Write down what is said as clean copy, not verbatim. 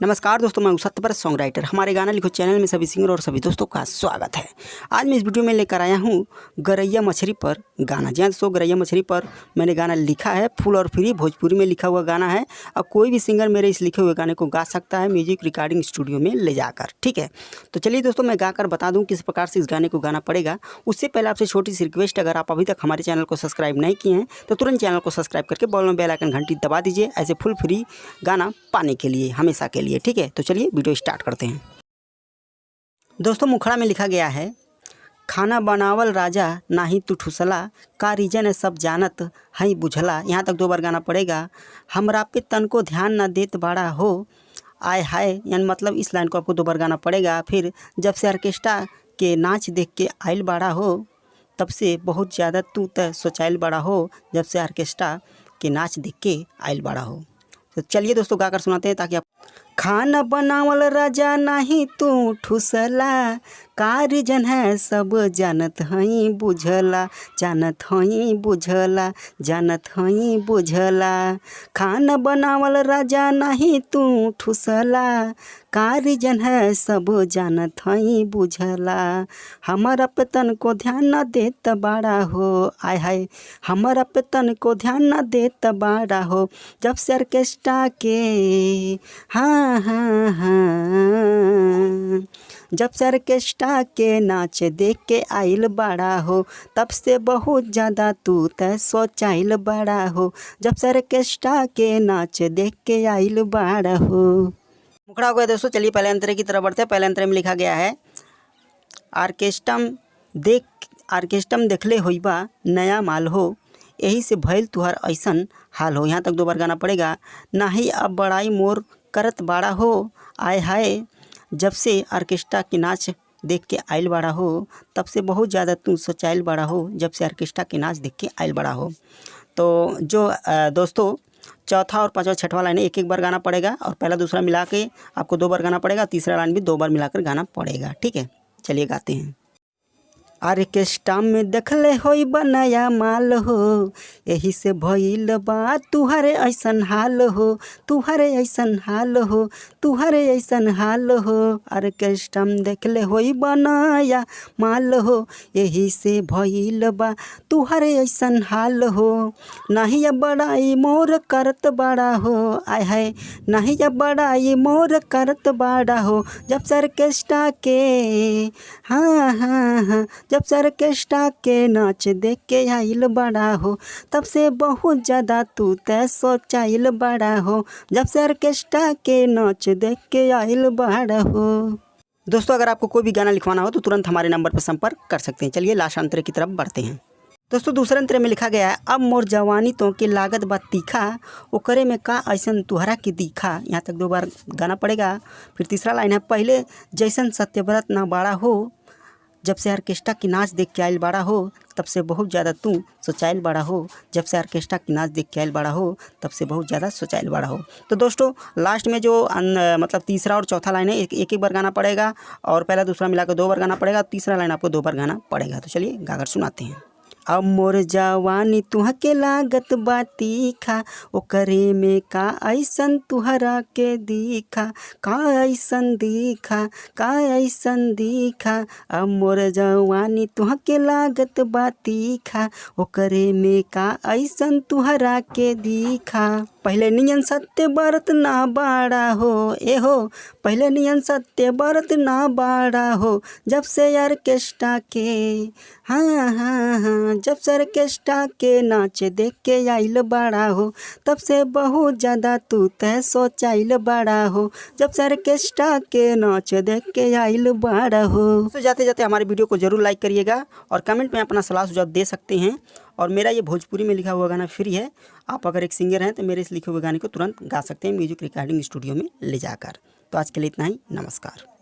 नमस्कार दोस्तों, मैं हूं सत्यव्रत सॉन्ग राइटर। हमारे गाना लिखो चैनल में सभी सिंगर और सभी दोस्तों का स्वागत है। आज मैं इस वीडियो में लेकर आया हूं गरैया मछली पर गाना। जी हाँ दोस्तों, गरैया मछली पर मैंने गाना लिखा है। फुल और फ्री भोजपुरी में लिखा हुआ गाना है। अब कोई भी सिंगर मेरे इस लिखे हुए गाने को गा सकता है म्यूजिक रिकॉर्डिंग स्टूडियो में ले जाकर। ठीक है, तो चलिए दोस्तों मैं गाकर बता दूँ किस प्रकार से इस गाने को गाना पड़ेगा। उससे पहले आपसे छोटी सी रिक्वेस्ट, अगर आप अभी तक हमारे चैनल को सब्सक्राइब नहीं किए हैं तो तुरंत चैनल को सब्सक्राइब करके बगल में बेल आइकन घंटी दबा दीजिए, ऐसे फुल फ्री गाना पाने के लिए, हमेशा के लिए। ठीक है, तो चलिए वीडियो स्टार्ट करते हैं। दोस्तों मुखड़ा में लिखा गया है, खाना बनावल राजा नाही तू ठुसला, का रीजन है सब जानत हई बुझला। यहाँ तक 2 बार गाना पड़ेगा। हमरा पे तन को ध्यान न देत बाड़ा हो, आय हाय, यानी मतलब इस लाइन को आपको 2 बार गाना पड़ेगा। फिर जब से ऑर्केस्ट्रा के नाच देख के आइल बाड़ा हो, तब से बहुत ज़्यादा तू त सोचाइल बाड़ा हो। जब से ऑर्केस्ट्रा के नाच देख के आइल बाड़ा हो। तो चलिए दोस्तों गाकर सुनाते हैं ताकि आप। खाना बनावल राजा नाही तू ठुसला, का रीजन है सब जानत हई बुझला, जानत हई बुझला, जानत हई बुझला। खाना बनावल राजा नाही तू ठुसला, का रीजन है सब जानत हई बुझला। हमारा पे तन को ध्यान न देत बाड़ा हो, आय हाय, हमारा पे तन को ध्यान न देत बाड़ा हो। जब से ऑर्केस्ट्रा के हाँ हाँ हाँ, जब से ऑर्केस्ट्रा के नाच देख के आइल बाड़ा हो, तब से बहुत ज़्यादा तू त सोचाइल बाड़ा हो। जब से ऑर्केस्ट्रा के नाच देख के आइल बाड़ा हो। मुखड़ा हो गया दोस्तों। चलिए पहले अंतरे की तरफ बढ़ते हैं। पहले अंतरे में लिखा गया है, आर्केस्ट्रम देखले होइबा नया माल हो, यही से भइल तुहार ऐसन हाल हो। यहाँ तक 2 बार गाना पड़ेगा। नाही अब बड़ाई मोर करत बाड़ा हो, आय हाय, जब से ऑर्केस्ट्रा के नाच देख के आइल बाड़ा हो, तब से बहुत ज़्यादा तू सोचाइल बाड़ा हो। जब से ऑर्केस्ट्रा के नाच देख के आइल बाड़ा हो। तो जो दोस्तों चौथा और पांचवा छठवां लाइन एक एक बार गाना पड़ेगा, और पहला दूसरा मिला के आपको 2 बार गाना पड़ेगा। तीसरा लाइन भी 2 बार मिलाकर गाना पड़ेगा। ठीक है, चलिए गाते हैं। ऑर्केस्ट्रा में देखले होई नया माल हो, यही से भइल बा तुहरे ऐसन हाल हो, तुहरे ऐसन हाल हो, तुहरे ऐसन हाल हो। ऑर्केस्ट्रा में देखले होई नया माल हो, यही से भइल बा तुहरे ऐसन हाल हो। नहीं अब बड़ाई मोर करत बाड़ा हो, आय हाय, नहीं अब बड़ाई मोर करत बाड़ा हो। जब से ऑर्केस्ट्रा के हाँ हाँ हाँ, जब से ऑर्केस्ट्रा के नाच देख के आइल बड़ा हो, तब से बहुत ज़्यादा तू त सोचाइल बड़ा हो। जब से ऑर्केस्ट्रा के नाच देख के आइल बड़ा हो। दोस्तों अगर आपको कोई भी गाना लिखवाना हो तो तुरंत हमारे नंबर पर संपर्क कर सकते हैं। चलिए लास्ट अंतरे की तरफ बढ़ते हैं। दोस्तों दूसरे अंतरे में लिखा गया है, अब मोर जवानी तो के लागत बा तीखा, ओकरे में का ऐसन तुहरा के दिखा। यहाँ तक 2 बार गाना पड़ेगा। फिर तीसरा लाइन है, पहले जैसन सत्यव्रत ना बाड़ा हो, जब से ऑर्केस्ट्रा की नाच देख के आइल बाड़ा हो, तब से बहुत ज़्यादा तू सोचाइल बाड़ा हो। जब से ऑर्केस्ट्रा की नाच देख के आइल बाड़ा हो, तब से बहुत ज़्यादा सोचाइल बाड़ा हो। तो दोस्तों लास्ट में जो मतलब तीसरा और चौथा लाइन है एक एक बार गाना पड़ेगा, और पहला दूसरा मिलाकर 2 बार गाना पड़ेगा। तीसरा लाइन आपको 2 बार गाना पड़ेगा। तो चलिए गाकर सुनाते हैं। अब मोर जवानी तुह के लागत बा तीखा, ओकरे में का ऐसन तुहरा के दिखा, का ऐसन दिखा, का ऐसन दिखा। अब मोर जवानी तुह के लागत बा तीखा, ओकरे में का ऐसन तुहरा के दिखा। पहले नियन सत्य बरत ना बाड़ा हो, ए हो, पहले नियन सत्य बरत ना बाड़ा हो। जब से ऑर्केस्ट्रा के हाँ हाँ हाँ, जब से ऑर्केस्ट्रा के नाच देख के आइल बाड़ा हो, तब से बहुत ज़्यादा तू त सोचाइल बाड़ा हो। जब से ऑर्केस्ट्रा के नाच देख के आइल बाड़ा हो। तो जाते जाते हमारे वीडियो को ज़रूर लाइक करिएगा, और कमेंट में अपना सलाह सुझाव दे सकते हैं। और मेरा ये भोजपुरी में लिखा हुआ गाना फ्री है। आप अगर एक सिंगर हैं तो मेरे इस लिखे हुए गाने को तुरंत गा सकते हैं म्यूजिक रिकॉर्डिंग स्टूडियो में ले जाकर। तो आज के लिए इतना ही। नमस्कार।